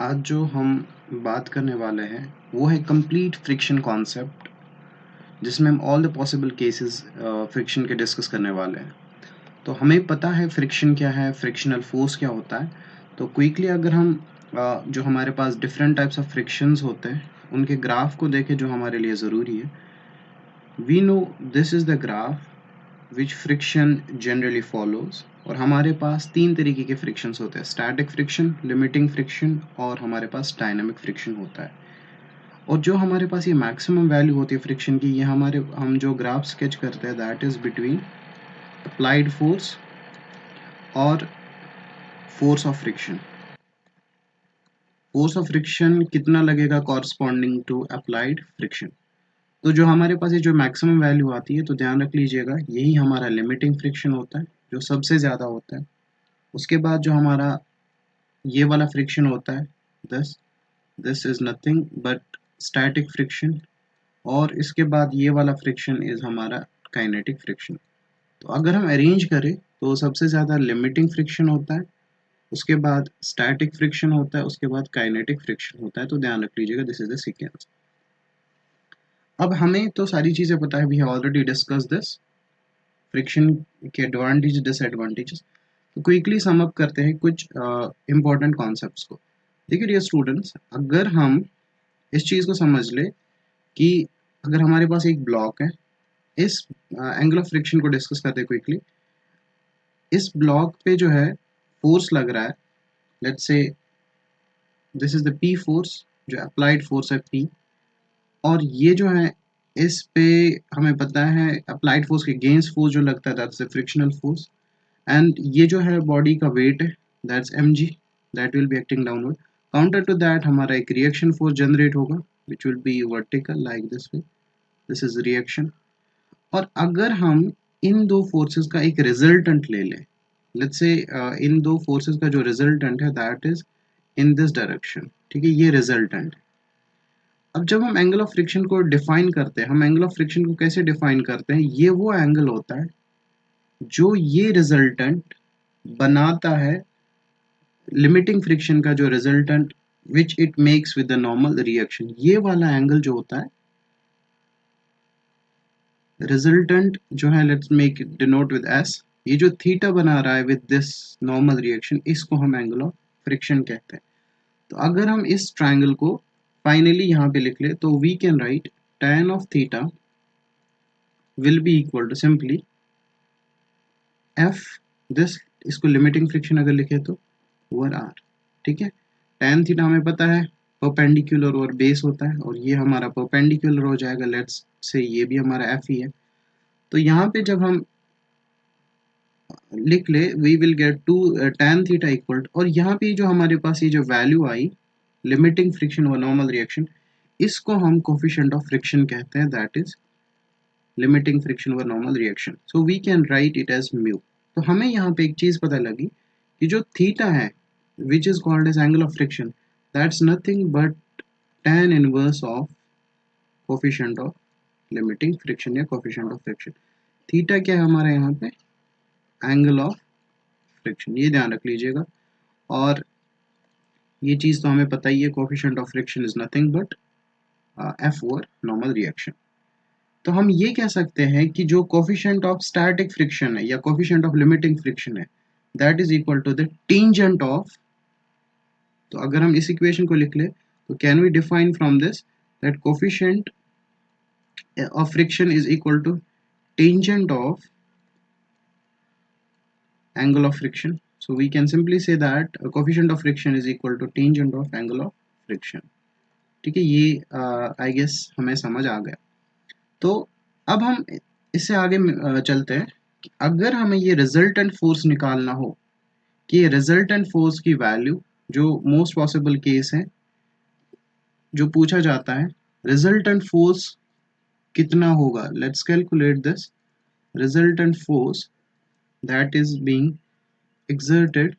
आज जो हम बात करने वाले हैं वो है कंप्लीट फ्रिक्शन कॉन्सेप्ट, जिसमें हम all the possible cases friction के डिस्कस करने वाले हैं। तो हमें पता है फ्रिक्शन क्या है, फ्रिक्शनल फोर्स क्या होता है। तो क्विकली अगर हम जो हमारे पास डिफरेंट टाइप्स ऑफ फ्रिक्शंस होते हैं उनके ग्राफ को देखें जो हमारे लिए ज़रूरी है। We know this is the graph which friction generally follows. और हमारे पास तीन तरीके के फ्रिक्शंस होते हैं, स्टैटिक फ्रिक्शन, लिमिटिंग फ्रिक्शन और हमारे पास डायनामिक फ्रिक्शन होता है। और जो हमारे पास ये मैक्सिमम वैल्यू होती है फ्रिक्शन की, ये हम जो ग्राफ स्केच करते हैं that is between applied force और force of friction. Force of friction कितना लगेगा कॉरस्पॉन्डिंग टू अप्लाइड फ्रिक्शन। तो जो हमारे पास ये जो मैक्सिमम वैल्यू आती है, तो ध्यान रख लीजिएगा यही हमारा लिमिटिंग फ्रिक्शन होता है जो सबसे ज़्यादा होता है। उसके बाद जो हमारा ये वाला फ्रिक्शन होता है, this this is nothing but static friction. और इसके बाद ये वाला फ्रिक्शन इज़ हमारा काइनेटिक फ्रिक्शन। तो अगर हम अरेंज करें तो सबसे ज़्यादा लिमिटिंग फ्रिक्शन होता है, उसके बाद स्टैटिक फ्रिक्शन होता है, उसके बाद काइनेटिक फ्रिक्शन होता है। तो ध्यान रख लीजिएगा, दिस इज द सीक्वेंस। अब हमें तो सारी चीज़ें पता है, we have already discuss this friction के एडवांटेज डिसएडवांटेजेस। तो क्विकली सम अप करते हैं कुछ इंपॉर्टेंट कॉन्सेप्ट्स को। देखिए डियर स्टूडेंट्स, अगर हम इस चीज़ को समझ ले कि अगर हमारे पास एक ब्लॉक है, इस एंगल ऑफ फ्रिक्शन को डिस्कस करते हैं क्विकली। इस ब्लॉक पे जो है फोर्स लग रहा है, let's say this is the P force, जो अप्लाइड फोर्स है पी। और ये जो है इस पे हमें पता है अप्लाइड फोर्स के अगेंस्ट फोर्स जो लगता है that's the frictional force. And ये जो है बॉडी का वेट है, that's M G, that will be acting downward. Counter to that हमारा एक रिएक्शन फोर्स जनरेट होगा which will be vertical like this way, this is reaction. और अगर हम इन दो फोर्सेस का एक रिजल्टेंट ले लें, लेट्स से इन दो फोर्सेस का जो रिजल्टेंट है that is in this direction, ठीक है, ये रिजल्टेंट। अब जब हम एंगल ऑफ फ्रिक्शन को डिफाइन करते हैं, हम एंगल ऑफ फ्रिक्शन को कैसे डिफाइन करते हैं, ये वो एंगल होता है जो ये रिजल्टेंट बनाता है लिमिटिंग फ्रिक्शन का जो resultant which it makes with the normal reaction. ये वाला एंगल जो होता है रिजल्टेंट जो है, let's make it denote with S, ये जो थीटा बना रहा है विद दिस नॉर्मल रिएक्शन, इसको हम एंगल ऑफ फ्रिक्शन कहते हैं। तो अगर हम इस ट्राइंगल को फाइनली यहाँ पे लिख ले तो we can write tan of theta will be equal to simply F this, इसको लिमिटिंग फ्रिक्शन अगर लिखे तो ओवर आर, ठीक है। tan थीटा हमें पता है परपेंडिकुलर और बेस होता है, और ये हमारा परपेंडिकुलर हो जाएगा, लेट्स से ये भी हमारा एफ ही है। तो यहाँ पे जब हम लिख ले we will get to tan theta equal, और यहाँ पे जो हमारे पास ये जो वैल्यू आई लिमिटिंग फ्रिक्शन और नॉर्मल रिएक्शन, इसको हम कोफिशिएंट ऑफ फ्रिक्शन कहते हैं, दैट इज लिमिटिंग फ्रिक्शन और normal reaction. So we can write it as mu. तो हमें यहाँ पे एक चीज़ पता लगी कि जो थीटा है which is called as angle of friction, that's nothing but tan inverse of coefficient of limiting friction या कोफिशिएंट ऑफ फ्रिक्शन। थीटा क्या है हमारा यहाँ पे, एंगल ऑफ फ्रिक्शन, ये ध्यान रख लीजिएगा। और ये चीज़ तो हमें पता ही है, coefficient of friction is nothing but F over normal reaction. तो हम ये कह सकते हैं कि जो कोफिशिएंट ऑफ स्टैटिक फ्रिक्शन है या कोफिशिएंट ऑफ लिमिटिंग फ्रिक्शन है, that is equal to the tangent of. तो अगर हम इस इक्वेशन को लिख ले तो can we define from this that coefficient of friction is equal to tangent of angle of friction. So we can simply say that coefficient of friction is equal to tangent of angle of friction. ठीक है, ये I guess हमें समझ आ गया। तो अब हम इससे आगे चलते हैं कि अगर हमें ये रिजल्टेंट फोर्स निकालना हो कि ये रिजल्टेंट फोर्स की वैल्यू, जो मोस्ट पॉसिबल केस है जो पूछा जाता है, रिजल्टेंट फोर्स कितना होगा, let's calculate this resultant force that is being exerted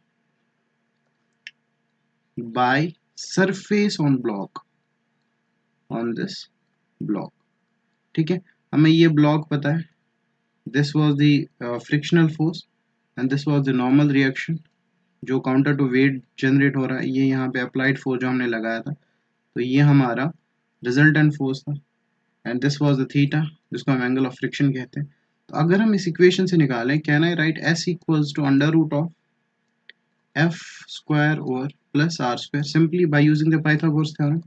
by surface on block on this block, ठीक है। हमें ये ब्लॉक पता है, this was the frictional force and this was the normal reaction, जो काउंटर टू वेट जनरेट हो रहा है, ये यहाँ पे अप्लाइड फोर्स जो हमने लगाया था, तो ये हमारा रिजल्टेंट फोर्स था, and this was the theta जिसको हम एंगल ऑफ फ्रिक्शन कहते हैं। तो अगर हम इस इक्वेशन से निकालें, can I write S equals to under root of F square over plus R square simply by using the Pythagoras theorem.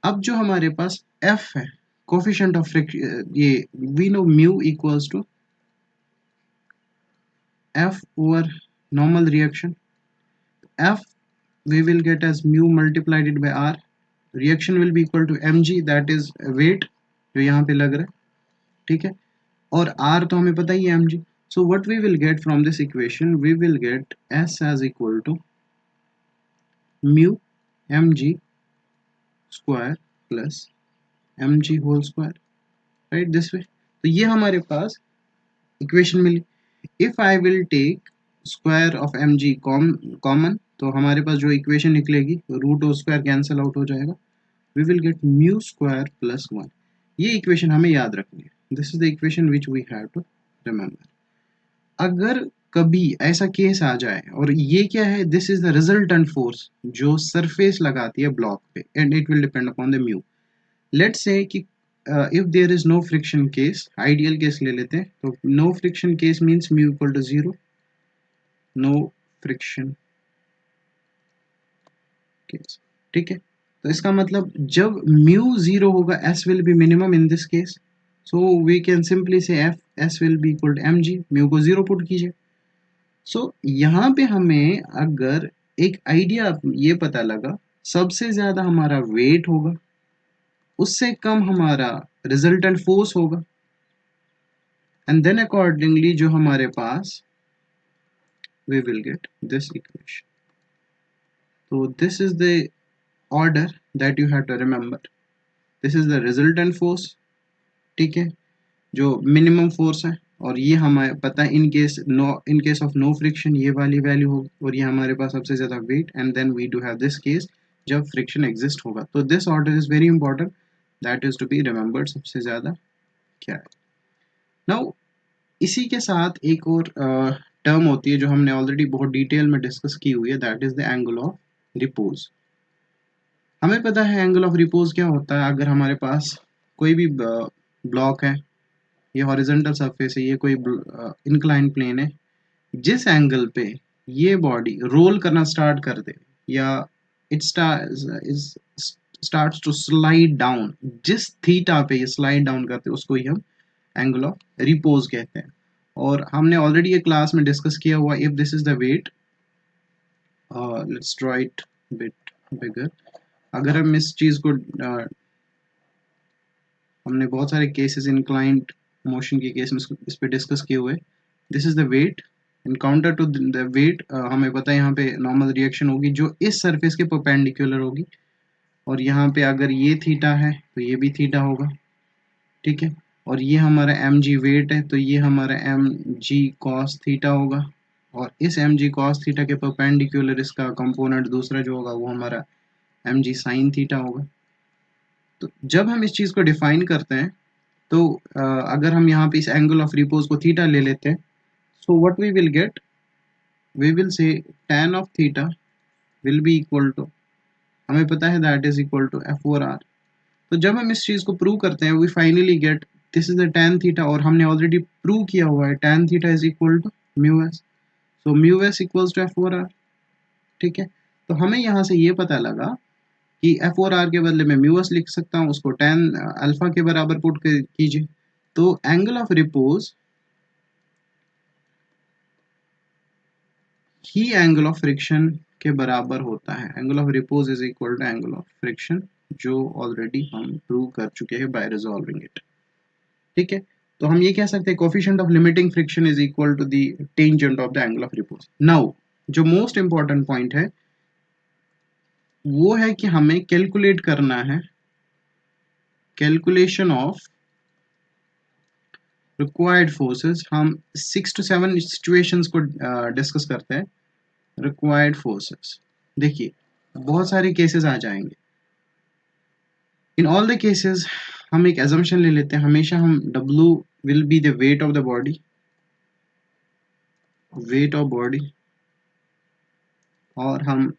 अब जो हमारे पास एफ है, कोफिशिएंट ऑफ फ्रिक्शन, ये we know mu equals to F over normal reaction. F we will get as mu multiplied it by r, reaction will be equal to mg, that is weight जो यहाँ पे लग रहा है, ठीक है, और r तो हमें पता ही है mg। so what we will get from this equation, we will get s as equal to mu mg square plus mg whole square, right, this way। तो ये हमारे पास इक्वेशन मिली। If I will take square of mg common, तो हमारे पास जो equation निकलेगी, root और स्क्वायर कैंसिल आउट हो जाएगा, we will get mu square plus 1। ये इक्वेशन हमें याद रखनी है, this is the equation which we have to remember. अगर कभी ऐसा केस आ जाए, और ये क्या है, this is the resultant force जो सरफेस लगाती है ब्लॉक पे, and it will depend upon the mu. Let's say कि if there is no friction case, ideal case ले लेते हैं, तो no friction case means mu equal to 0, no friction case, ठीक है। तो इसका मतलब जब म्यू 0 होगा, S will be minimum in this case, so we can simply say F S will be equal to M G, mu को 0 put कीजिए। सो यहाँ पे हमें अगर एक आइडिया ये पता लगा, सबसे ज़्यादा हमारा वेट होगा, उससे कम हमारा रिजल्टेंट फोर्स होगा, एंड देन अकॉर्डिंगली जो हमारे पास we will get this equation. तो this is the order that you have to remember, this is the resultant force, ठीक है, जो मिनिमम फोर्स है, और ये हमें पता है in case of no friction ये वाली वैल्यू होगी, और ये हमारे पास सबसे ज़्यादा weight, and then we do have this case जब फ्रिक्शन एग्जिस्ट होगा। तो this order is very important, that is to be remembered, सबसे ज़्यादा क्या है। नाउ इसी के साथ एक और टर्म होती है जो हमने ऑलरेडी बहुत डिटेल में डिस्कस की हुई है, that is the angle of repose. हमें पता है एंगल ऑफ रिपोज क्या होता है। अगर हमारे पास कोई भी ब्लॉक है, ये हॉरिजॉन्टल सरफेस है, ये कोई इंक्लाइन प्लेन है, जिस एंगल पे ये बॉडी रोल करना स्टार्ट कर दे, या it starts to slide down, जिस थीटा पे ये स्लाइड डाउन करते हैं उसको ही हम एंगल ऑफ रिपोज कहते हैं। और हमने ऑलरेडी ये क्लास में डिस्कस किया हुआ, if this is the weight, let's draw it bit bigger. अगर हम इस चीज़ को हमने बहुत सारे केसेस इंक्लाइंड मोशन के केस में इस पे डिस्कस किए हुए। This is the weight, encounter to the weight हमें पता है यहाँ पे नॉर्मल रिएक्शन होगी जो इस सरफेस के परपेंडिकुलर होगी, और यहाँ पे अगर ये थीटा है तो ये भी थीटा होगा, ठीक है, और ये हमारा एम जी वेट है, तो ये हमारा एम जी कॉस थीटा होगा, और इस एम जी कॉस थीटा के परपेंडिकुलर इसका कंपोनेंट दूसरा जो होगा वो हमारा एम जी साइन थीटा होगा। तो जब हम इस चीज़ को डिफाइन करते हैं, तो अगर हम यहाँ पे इस एंगल ऑफ रिपोज को थीटा ले लेते हैं, so what we will get, we will say tan of theta will be equal to, हमें पता है that is equal to F over R. तो जब हम इस चीज़ को प्रूव करते हैं, we finally get this is the tan theta, और हमने ऑलरेडी प्रूव किया हुआ है tan theta is equal to mu S, so mu S equals to F over R, ठीक है। तो हमें यहाँ से ये पता लगा कि एफ और आर के बदले में म्यू एस लिख सकता हूँ, उसको tan अल्फा के बराबर पुट कीजिए, तो एंगल ऑफ रिपोज ही एंगल ऑफ फ्रिक्शन के बराबर होता है। Angle of repose is equal to angle of friction, जो ऑलरेडी हम प्रूव कर चुके हैं बाय रिजॉल्विंग इट, ठीक है। तो हम ये कह सकते हैं coefficient of limiting friction is equal to the tangent of the angle of repose. Now जो मोस्ट इंपॉर्टेंट पॉइंट है वो है कि हमें कैलकुलेट करना है कैलकुलेशन ऑफ रिक्वायर्ड फोर्सेस। हम 6 to 7 सिचुएशंस को डिस्कस करते हैं। रिक्वायर्ड फोर्सेस, देखिए बहुत सारे केसेस आ जाएंगे, इन ऑल द केसेस हम एक एजम्पशन ले लेते हैं, हमेशा हम W will be the weight of the body, weight of body, और हम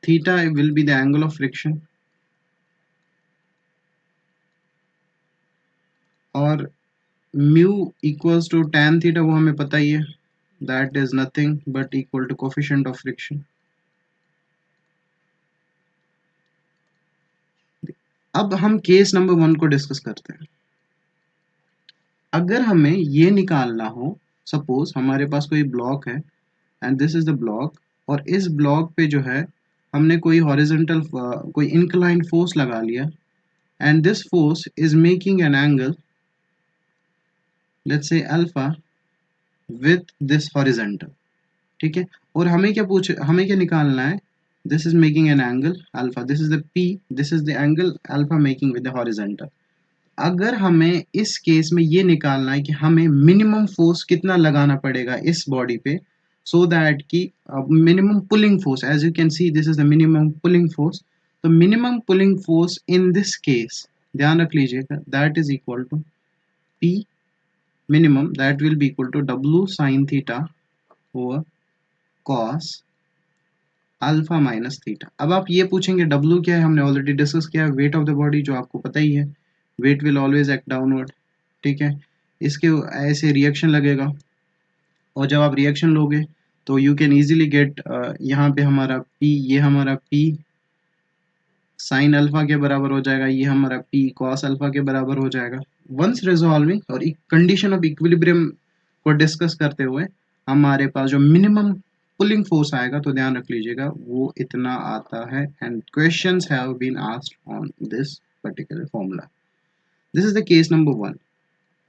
theta will be the angle of friction, और mu equals to tan theta, वो हमें पता ही है, that is nothing but equal to coefficient of friction. अब हम केस नंबर 1 को डिस्कस करते हैं। अगर हमें ये निकालना हो, सपोज हमारे पास कोई ब्लॉक है and this is the block, और इस ब्लॉक पे जो है हमने कोई हॉरिजॉन्टल कोई इंक्लाइंड फोर्स लगा लिया, and this force is making an angle, let's say alpha, with this horizontal, ठीक है। और हमें क्या निकालना है, this is making an angle alpha, this is the P, this is the angle alpha making with the horizontal. अगर हमें इस केस में ये निकालना है कि हमें मिनिमम फोर्स कितना लगाना पड़ेगा इस बॉडी पे, सो दैट कि minimum pulling force, as you can see this is the minimum pulling force, तो minimum pulling force in this case, ध्यान रख लीजिएगा, that is equal to P minimum, that will be equal to W sine theta over cos alpha minus theta. अब आप ये पूछेंगे W क्या है, हमने ऑलरेडी डिस्कस किया है, वेट ऑफ द बॉडी, जो आपको पता ही है, weight will always act downward, ठीक है। इसके ऐसे रिएक्शन लगेगा, और जब आप रिएक्शन लोगे तो यू कैन इजीली गेट, यहाँ पे हमारा पी, ये हमारा पी साइन अल्फा के बराबर हो जाएगा, ये हमारा पी कॉस अल्फा के बराबर हो जाएगा। वंस रिजॉल्विंग और एक कंडीशन ऑफ इक्विलिब्रियम को डिस्कस करते हुए हमारे पास जो मिनिमम पुलिंग फोर्स आएगा, तो ध्यान रख लीजिएगा वो इतना आता है, and questions have been asked on this particular formula. This is the case number 1।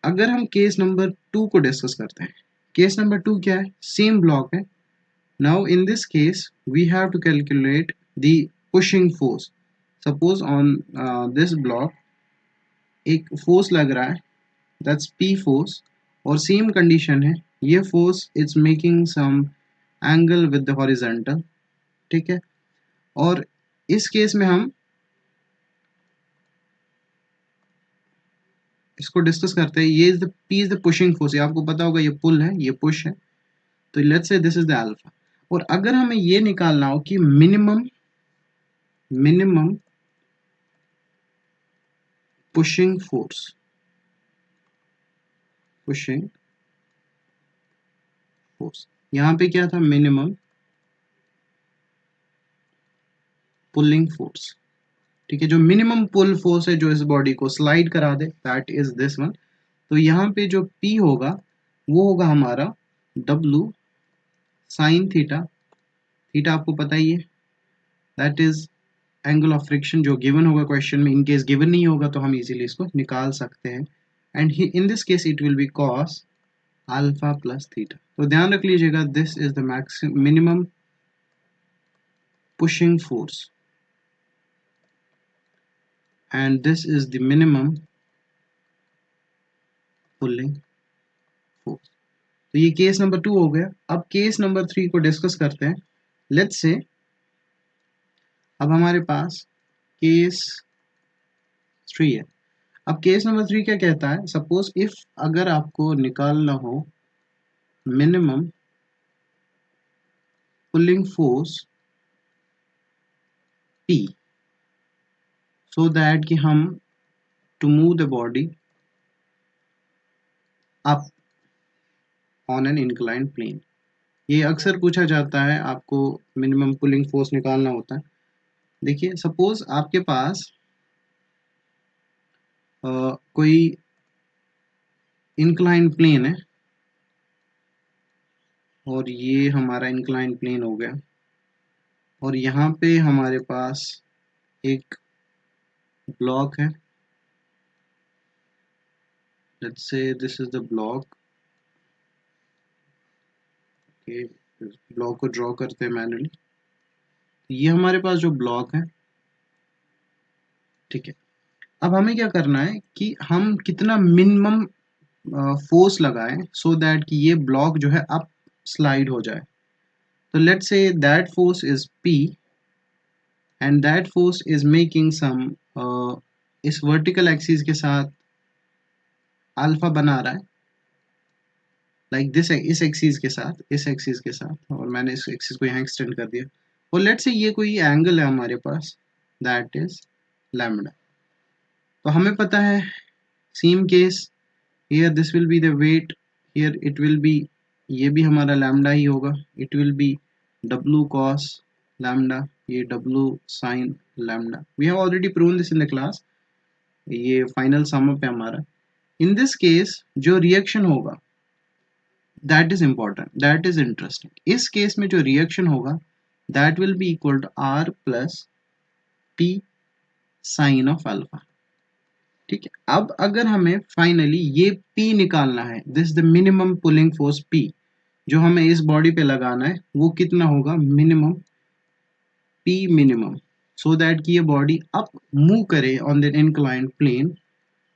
अगर हम केस नंबर 2 को डिस्कस करते हैं, केस नंबर 2 क्या है, सेम ब्लॉक है। Now in this case we have to calculate the pushing force. Suppose on this block एक force लग रहा है, दैट्स पी फोर्स, और सेम कंडीशन है, ये force it's making some angle with the horizontal, ठीक है। और इस केस में हम इसको डिस्कस करते हैं, ये is the P is the pushing force, ये आपको पता होगा, ये पुल है, ये पुश है, तो let's say this is the alpha. और अगर हमें ये निकालना हो कि minimum pushing force, pushing force, यहाँ पे क्या था, मिनिमम पुलिंग फोर्स, ठीक है, जो मिनिमम पुल फोर्स है जो इस बॉडी को स्लाइड करा दे, दैट इज दिस वन। तो यहाँ पे जो P होगा वो होगा हमारा W साइन थीटा, थीटा आपको पता ही है, that is angle of friction, जो गिवन होगा क्वेश्चन में। इन केस गिवन नहीं होगा तो हम इजीली इसको निकाल सकते हैं, and in this case it will B cos alpha plus theta. तो ध्यान रख लीजिएगा, this is the maximum minimum pushing force and this is the minimum pulling force. तो ये केस नंबर 2 हो गया। अब केस नंबर 3 को डिस्कस करते हैं। लेट्स से अब हमारे पास केस 3 है। अब केस नंबर 3 क्या कहता है, सपोज इफ अगर आपको निकालना हो minimum pulling force P, so that कि हम to move the body up on an incline plane. ये अक्सर पूछा जाता है, आपको मिनिमम पुलिंग फोर्स निकालना होता है। देखिए सपोज आपके पास कोई इंक्लाइन प्लेन है, और ये हमारा इंक्लाइन प्लेन हो गया, और यहाँ पे हमारे पास एक ब्लॉक है, let's say this is the block, के ब्लॉक को ड्रॉ करते हैं मैनुअली। ये हमारे पास जो ब्लॉक है, ठीक है। अब हमें क्या करना है कि हम कितना मिनिमम फोर्स लगाएं सो दैट कि ये ब्लॉक जो है अप स्लाइड हो जाए। तो let's say that force is P, and that force is making some, इस वर्टिकल एक्सिस के साथ अल्फा बना रहा है, लाइक दिस, इस एक्सिस के साथ, इस एक्सिस के साथ, और मैंने इस एक्सिस को यहाँ एक्सटेंड कर दिया। और लेट्स से ये कोई एंगल है हमारे पास, दैट इज लैम्डा। तो हमें पता है same case, here this will be the weight, here it will be, ये भी हमारा लैम्डा ही होगा, it will be w cos lambda, ये w sin lambda. We have already proven this in the class, ये फाइनल सम अप है हमारा। In this case जो रिएक्शन होगा that is important, that is interesting. इस case में जो reaction होगा that will be equal to r plus p sine of alpha. ठीक है, अब अगर हमें फाइनली ये p निकालना है, this the minimum pulling force p जो हमें इस बॉडी पे लगाना है, वो कितना होगा, minimum p minimum, so that कि ये बॉडी अप मूव करे ऑन द इंक्लाइंड प्लेन,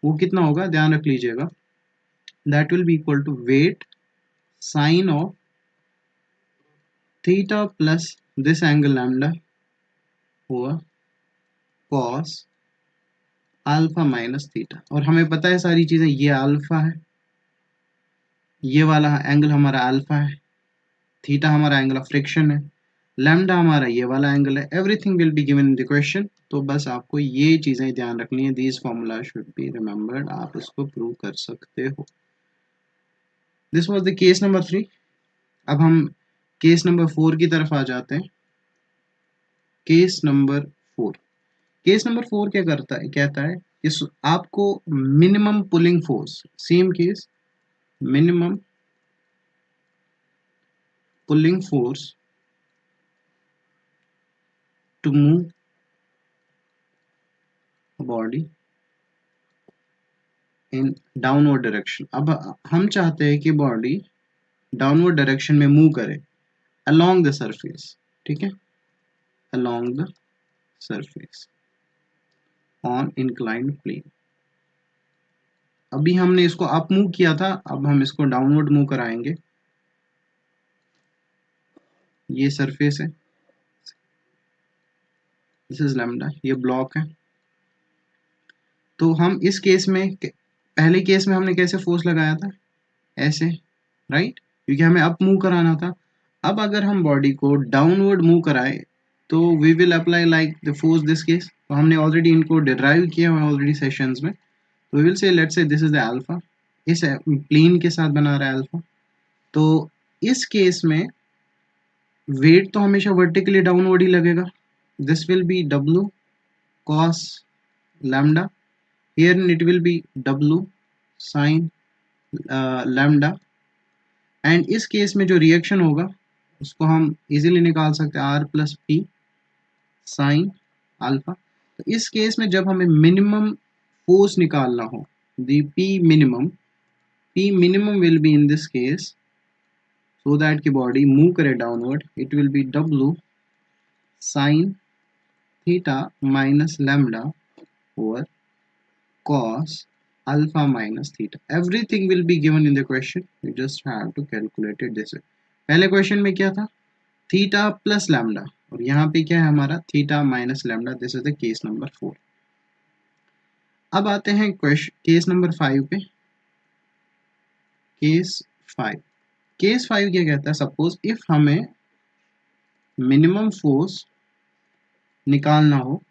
वो कितना होगा ध्यान रख लीजिएगा, that will be equal to weight sine of theta plus this angle lambda हुआ कॉस अल्फा माइनस थीटा। और हमें पता है सारी चीजें, ये अल्फा है, ये वाला एंगल हमारा अल्फा है, थीटा हमारा एंगल ऑफ फ्रिक्शन है, लैम्डा हमारा ये वाला एंगल है। Everything will be given in the question. तो बस आपको ये चीजें ध्यान रखनी है, these formula should be remembered, आप इसको प्रूव कर सकते हो। This was the case number 3। अब हम केस नंबर 4 की तरफ आ जाते हैं। केस नंबर 4, केस नंबर 4 क्या करता है, कहता है कि आपको minimum pulling force, same case, minimum pulling force to move body in downward direction. अब हम चाहते हैं कि बॉडी डाउनवर्ड डायरेक्शन में मूव करे अलोंग द सरफेस, ठीक है, along the surface on inclined plane. अभी हमने इसको अप मूव किया था, अब हम इसको डाउनवर्ड मूव कराएंगे। ये सरफेस है, दिस इज लैम्डा, ये ब्लॉक है। तो हम इस केस में, पहले केस में हमने कैसे फोर्स लगाया था, ऐसे, राइट, क्योंकि हमें अप मूव कराना था। अब अगर हम बॉडी को डाउनवर्ड मूव कराए तो we will apply like the force this case. तो हमने ऑलरेडी इनको डिराइव किया हुआ ऑलरेडी सेशंस में। तो we will say let's say this is the alpha, इस प्लेन के साथ बना रहा है अल्फा। तो इस केस में वेट तो हमेशा वर्टिकली डाउनवर्ड ही लगेगा, this will be w cos lambda, here it will be w sin lambda। And इस केस में जो रिएक्शन होगा उसको हम इजीली निकाल सकते हैं, r plus P sine alpha. तो इस केस में जब हमें मिनिमम फोर्स निकालना हो, the p minimum will be in this case, so that की बॉडी मूव करे downward, it will be w sine theta minus lambda over cos alpha minus theta. Everything will be given in the question, you just have to calculate it this way। पहले question में क्या था, theta plus lambda, और यहाँ पे क्या है हमारा theta minus lambda. This is the case number 4। अब आते हैं केस नंबर 5 पे। केस 5, केस 5 क्या कहता है, सपोज इफ हमें मिनिमम फोर्स निकालना हो,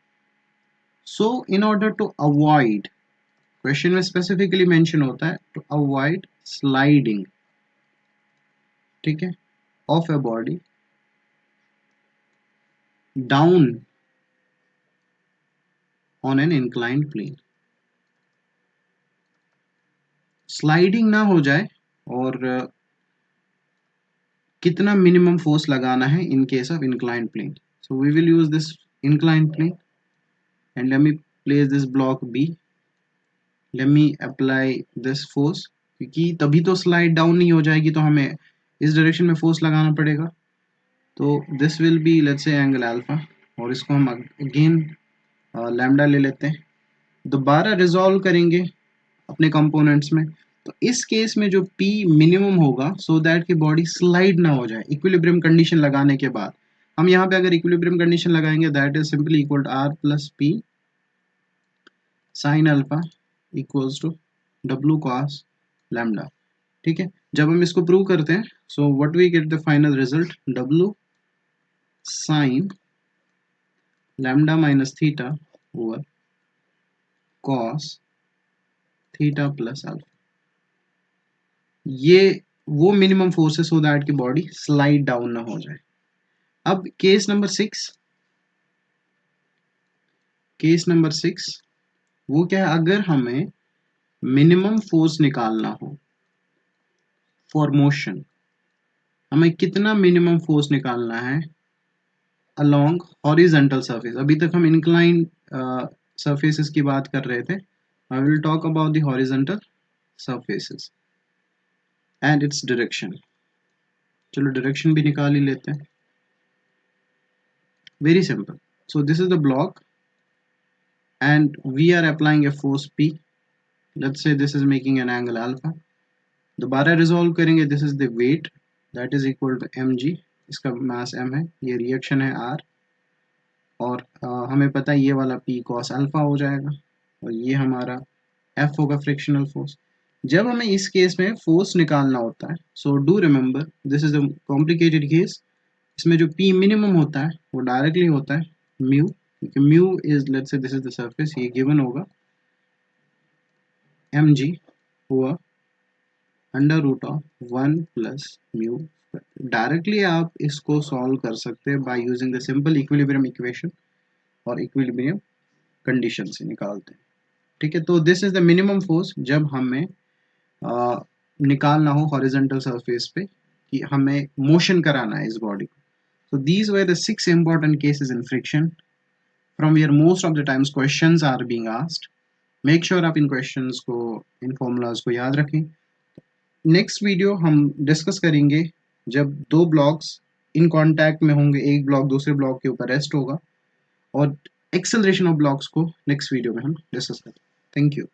so in order to avoid, question में स्पेसिफिकली मेंशन होता है टू अवॉइड स्लाइडिंग, ठीक है, of a body down on an inclined plane, sliding ना हो जाए, और कितना मिनिमम फोर्स लगाना है in case of inclined plane. So we will use this inclined plane and let me place this block B, let me apply this force, क्योंकि तभी तो स्लाइड डाउन नहीं हो जाएगी, तो हमें इस डायरेक्शन में फोर्स लगाना पड़ेगा। तो this will B let's say angle alpha, और इसको हम अगेन लैम्डा ले लेते हैं, दोबारा रिजॉल्व करेंगे अपने कंपोनेंट्स में। तो इस केस में जो P मिनिमम होगा, सो दैट की बॉडी स्लाइड ना हो जाए इक्विलिब्रियम कंडीशन लगाने के बाद। हम यहाँ पे अगर इक्विलिब्रियम कंडीशन लगाएंगे, that is simply equal to r plus P sine alpha equals to w cos lambda, ठीक है। जब हम इसको प्रूव करते हैं, so what we get the final result, w sine lambda minus theta over cos theta plus alpha. ये वो minimum force है सो दैट की बॉडी स्लाइड डाउन ना हो जाए। अब केस नंबर 6 वो क्या है, अगर हमें मिनिमम फोर्स निकालना हो फॉर मोशन, हमें कितना मिनिमम फोर्स निकालना है अलोंग हॉरिजॉन्टल सरफेस। अभी तक हम इंक्लाइन सरफेसेस की बात कर रहे थे। I will talk about the horizontal surfaces and its direction. चलो डायरेक्शन भी निकाल ही लेते हैं। Very simple. So this is the block and we are applying a force P. Let's say this is making an angle alpha. दोबारा resolve करेंगे, this is the weight that is equal to mg, इसका मास m है, ये reaction है r, और हमें पता है ये वाला p cos अल्फा हो जाएगा, और ये हमारा f होगा फ्रिक्शनल फोर्स। जब हमें इस केस में फोर्स निकालना होता है, so do remember this is a complicated case. इसमें जो p मिनिमम होता है वो डायरेक्टली होता है म्यू, क्योंकि mu is, let's say this is the surface, ये गिवन होगा mg हुआ under root of 1 plus mu. Directly आप इसको सॉल्व कर सकते हैं by using the simple equilibrium equation और इक्विलिब्रियम कंडीशन से निकालते हैं। ठीक है, तो this is the minimum force जब हमें निकालना हो हॉरिजॉन्टल सरफेस पे कि हमें मोशन कराना है इस बॉडी को। So these were the 6 important cases in friction from where most of the times questions are being asked. Make sure आप इन questions को, इन formulas को याद रखें। नेक्स्ट वीडियो हम डिस्कस करेंगे जब दो ब्लॉक्स इन कांटेक्ट में होंगे, एक ब्लॉक दूसरे ब्लॉक के ऊपर रेस्ट होगा, और एक्सेलरेशन ऑफ ब्लॉक्स को नेक्स्ट वीडियो में हम डिस्कस करेंगे। Thank you.